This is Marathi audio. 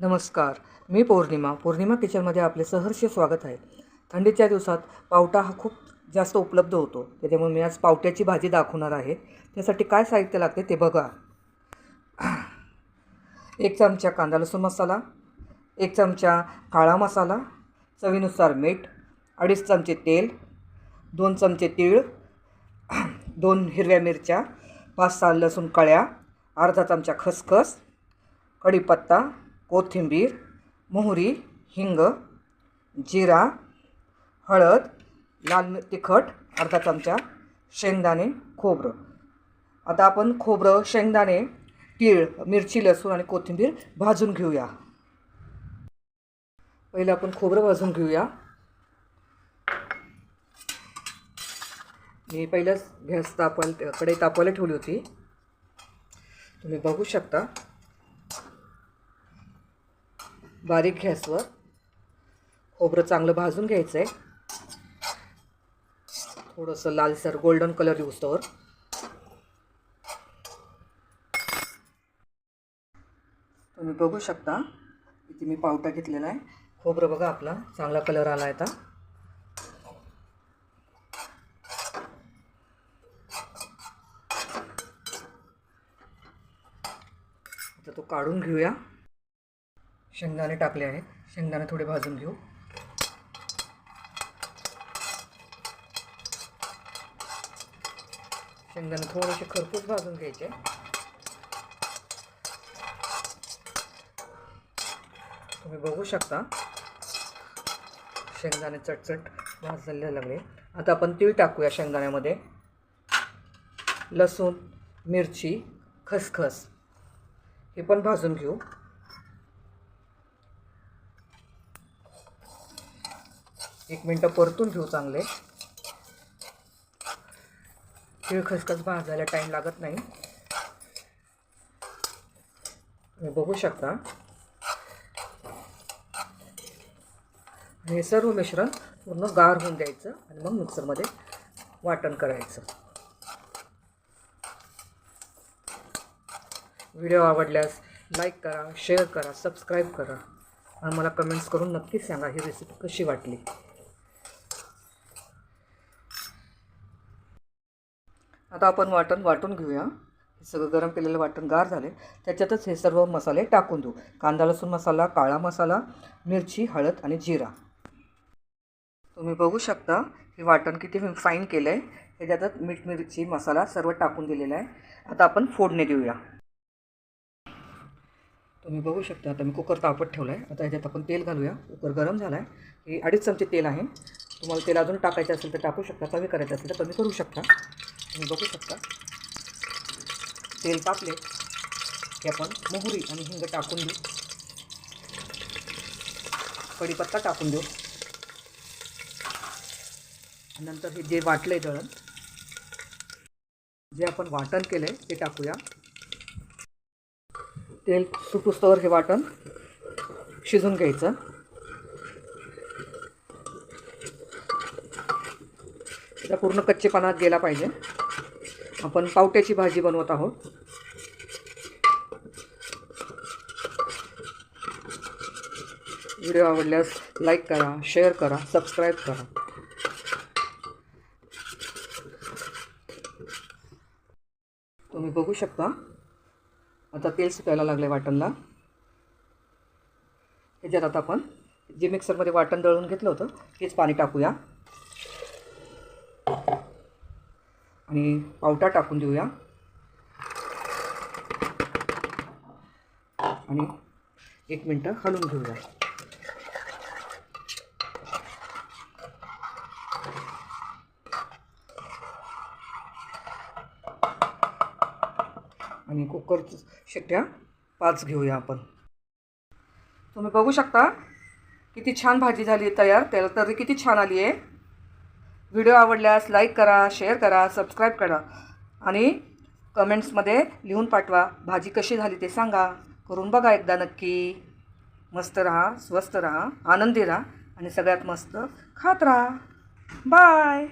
नमस्कार. मी पौर्णिमा किचनमध्ये आपले सहर्ष स्वागत आहे. थंडीच्या दिवसात पावटा हा खूप जास्त उपलब्ध होतो. त्याच्यामुळे मी आज पावट्याची भाजी दाखवणार आहे. त्यासाठी काय साहित्य लागते ते बघा. 1 चमचा कांदा लसूण मसाला, 1 चमचा काळा मसाला, चवीनुसार मीठ, 2.5 चमचे तेल, 2 चमचे तीळ, 2 हिरव्या मिरच्या, 5-6 लसूण कळ्या, अर्धा चमचा खसखस, कढीपत्ता, कोथिंबीर, मोहरी, हिंग, जिरा, हळद, लाल तिखट, अर्धा चमचा, शेंगदाणे, खोबरं. आता आपण खोबरं, शेंगदाणे, तीळ, मिरची, लसूण आणि कोथिंबीर भाजून घेऊया. पहिलं आपण खोबरं भाजून घेऊया. मी पहिलंच गॅस कढई तापवायला ठेवली होती. तुम्ही बघू शकता. बारीक गॅसवर खोबरं चांगलं भाजून घ्यायचं आहे. थोडंसं लालसर गोल्डन कलर येऊस्तोवर. तुम्ही बघू शकता इथे मी पावटा घेतलेला आहे. खोबरं बघा आपला चांगला कलर आला आहे. आता तो काढून घेऊया. शेंगदाणे टाकले आहेत. शेंगदाणे थोडे भाजून घेऊ. शेंगदाणे थोडेसे खरपूस भाजून घ्यायचे. तुम्ही बघू शकता शेंगदाणे चटचट भाजलेले लागले. आता आपण तीळ टाकूया शेंगदाण्यामध्ये. लसूण, मिरची, खसखस हे पण भाजून घेऊ. एक मिनटं परतून घेऊ चांगले. तीळ खसखस भाजायला टाईम लागत नाही. तुम्ही बघू शकता. हे सर्व मिश्रण पूर्ण गार होऊन द्यायचं आणि मग मिक्सरमध्ये वाटण करायचं. व्हिडिओ आवडल्यास लाईक करा, शेअर करा, सबस्क्राईब करा आणि मला कमेंट्स करून नक्की सांगा ही रेसिपी कशी वाटली. आता आपण वाटण वाटून घेऊया. हे सगळं गरम केलेलं वाटण गार झाले. त्याच्यातच हे सर्व मसाले टाकून देऊ. कांदा लसूण मसाला, काळा मसाला, मिरची, हळद आणि जिरा. तुम्ही बघू शकता हे वाटण किती फाईन केलं आहे. ह्याच्यातच मीठ, मिरची, मसाला सर्व टाकून दिलेला आहे. आता आपण फोडणी देऊया. तुम्ही बघू शकता आता मी कुकर तापत ठेवला आहे. आता ह्याच्यात आपण तेल घालूया. कुकर गरम झाला आहे. हे 2.5 चमचे तेल आहे. तुम्हाला तेल अजून टाकायचं असेल तर टाकू शकता. कमी करायचं असेल तर कमी करू शकता. तुम्ही बघू शकता तेल तापले की आपण मोहरी आणि हिंग टाकून देऊ. कढीपत्ता टाकून देऊ. नंतर हे जे वाटले दळण, जे आपण वाटण केलं आहे ते टाकूया. तेल सुटूस्तवर हे वाटण शिजून घ्यायचं. त्याचा पूर्ण कच्चेपणा गेला पाहिजे. आपण पावट्याची भाजी बनवत आहोत. व्हिडिओ आवडल्यास लाईक करा, शेअर करा, सबस्क्राईब करा. तुम्ही बघू शकता आता तेल सुटायला लागले वाटणला. ह्याच्यात आता आपण जे मिक्सरमध्ये वाटण दळून घेतलं होतं तेच पाणी टाकूया आणि पावटा टाकून देऊया आणि 1 मिनटं हलवून घेऊया. आणि कुकर शिट्ट्या 5 घेऊया आपण. तुम्ही बघू शकता किती छान भाजी झाली तयार. त्याला तरी किती छान आली आहे. व्हिडिओ आवडल्यास लाईक करा, शेअर करा, सबस्क्राईब करा आणि कमेंट्समध्ये लिहून पाठवा. भाजी कशी झाली ते सांगा. करून बघा एकदा नक्की. मस्त राहा, स्वस्थ राहा, आनंदी राहा आणि सगळ्यात मस्त खात राहा. बाय.